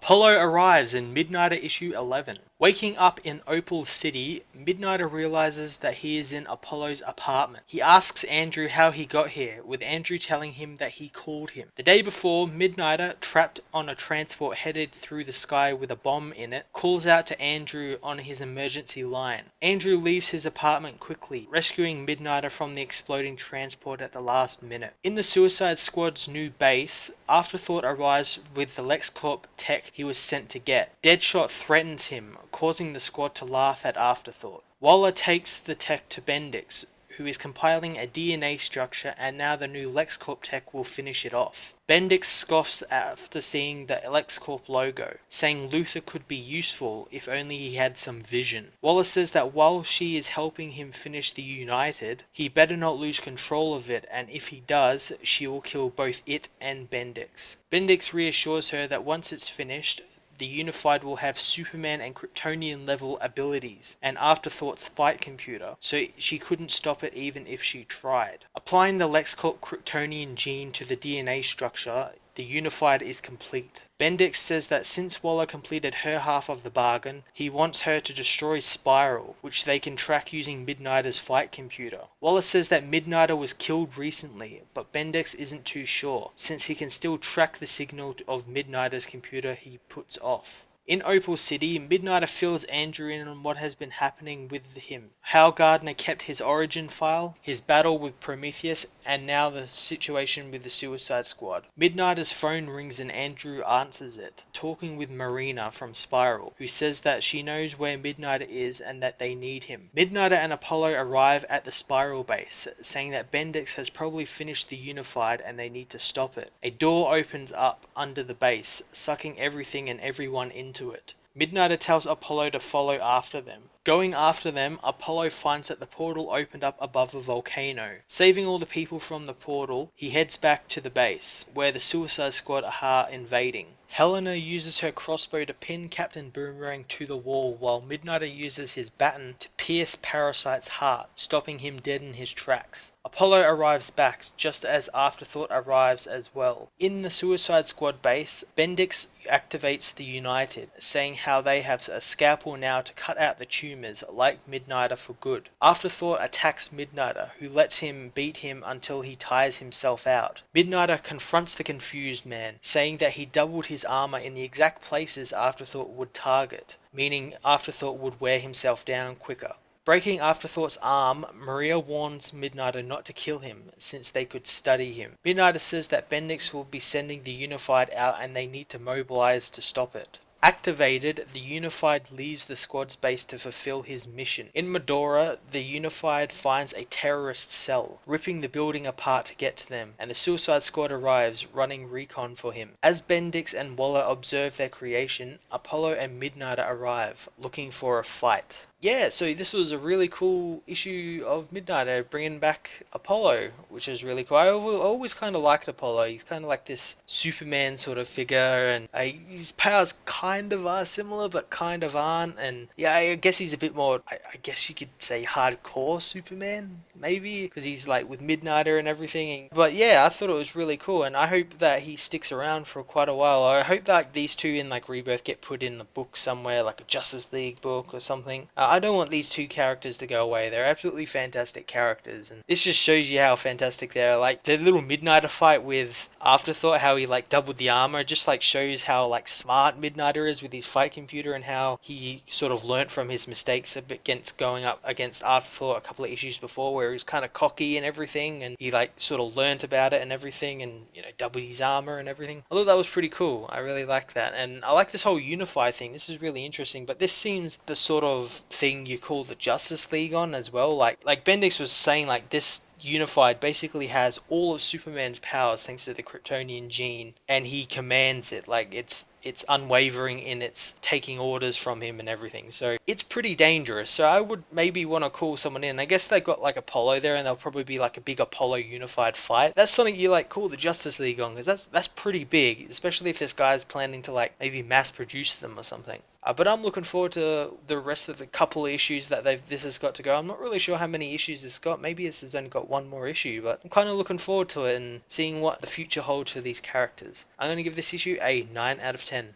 Apollo arrives in Midnighter issue 11. Waking up in Opal City, Midnighter realizes that he is in Apollo's apartment. He asks Andrew how he got here, with Andrew telling him that he called him. The day before, Midnighter, trapped on a transport headed through the sky with a bomb in it, calls out to Andrew on his emergency line. Andrew leaves his apartment quickly, rescuing Midnighter from the exploding transport at the last minute. In the Suicide Squad's new base, Afterthought arrives with the LexCorp tech he was sent to get. Deadshot threatens him, causing the squad to laugh at Afterthought. Waller takes the tech to Bendix, who is compiling a DNA structure, and now the new LexCorp tech will finish it off. Bendix scoffs after seeing the LexCorp logo, saying Luther could be useful if only he had some vision. Waller says that while she is helping him finish the United, he better not lose control of it, and if he does, she will kill both it and Bendix. Bendix reassures her that once it's finished, the Unified will have Superman and Kryptonian level abilities, and Afterthought's fight computer, so she couldn't stop it even if she tried. Applying the LexCorp Kryptonian gene to the DNA structure, the Unified is complete. Bendix says that since Waller completed her half of the bargain, he wants her to destroy Spiral, which they can track using Midnighter's fight computer. Waller says that Midnighter was killed recently, but Bendix isn't too sure, since he can still track the signal of Midnighter's computer he puts off. In Opal City, Midnighter fills Andrew in on what has been happening with him, how Gardner kept his origin file, his battle with Prometheus, and now the situation with the Suicide Squad. Midnighter's phone rings and Andrew answers it, talking with Marina from Spiral, who says that she knows where Midnighter is and that they need him. Midnighter and Apollo arrive at the Spiral base, saying that Bendix has probably finished the Unified and they need to stop it. A door opens up under the base, sucking everything and everyone into it. Midnighter tells Apollo to follow after them. Going after them, Apollo finds that the portal opened up above a volcano. Saving all the people from the portal, he heads back to the base, where the Suicide Squad are invading. Helena uses her crossbow to pin Captain Boomerang to the wall, while Midnighter uses his baton to pierce Parasite's heart, stopping him dead in his tracks. Apollo arrives back, just as Afterthought arrives as well. In the Suicide Squad base, Bendix activates the United, saying how they have a scalpel now to cut out the tumors, like Midnighter for good. Afterthought attacks Midnighter, who lets him beat him until he tires himself out. Midnighter confronts the confused man, saying that he doubled his armor in the exact places Afterthought would target, meaning Afterthought would wear himself down quicker. Breaking Afterthought's arm, Maria warns Midnighter not to kill him, since they could study him. Midnighter says that Bendix will be sending the Unified out and they need to mobilize to stop it. Activated, the Unified leaves the squad's base to fulfill his mission. In Medora, the Unified finds a terrorist cell, ripping the building apart to get to them, and the Suicide Squad arrives, running recon for him. As Bendix and Waller observe their creation, Apollo and Midnighter arrive, looking for a fight. Yeah, so this was a really cool issue of Midnighter bringing back Apollo, which is really cool. I always kind of liked Apollo. He's kind of like this Superman sort of figure, and his powers kind of are similar, but kind of aren't. And yeah, I guess he's a bit more, I guess you could say hardcore Superman, maybe, because he's like with Midnighter and everything. But yeah, I thought it was really cool, and I hope that he sticks around for quite a while. I hope that these two in like Rebirth get put in a book somewhere, like a Justice League book or something. I don't want these two characters to go away. They're absolutely fantastic characters, and this just shows you how fantastic they are. Like the little Midnighter fight with Afterthought, how he like doubled the armor, just like shows how like smart Midnighter is with his fight computer, and how he sort of learnt from his mistakes against going up against Afterthought a couple of issues before, where he was kind of cocky and everything, and he like sort of learnt about it and everything, and you know, doubled his armor and everything. I thought that was pretty cool. I really like that, and I like this whole Unify thing. This is really interesting, but this seems the sort of thing you call the Justice League on as well. Like Bendix was saying, like this Unified basically has all of Superman's powers thanks to the Kryptonian gene, and he commands it. Like it's unwavering in its taking orders from him and everything. So it's pretty dangerous. So I would maybe want to call someone in. I guess they got like Apollo there, and they'll probably be like a big Apollo Unified fight. That's something you like call the Justice League on, because that's pretty big, especially if this guy's planning to like maybe mass produce them or something. But I'm looking forward to the rest of the couple of issues that this has got to go. I'm not really sure how many issues it's got. Maybe this has only got one more issue, but I'm kind of looking forward to it and seeing what the future holds for these characters. I'm going to give this issue a 9 out of 10.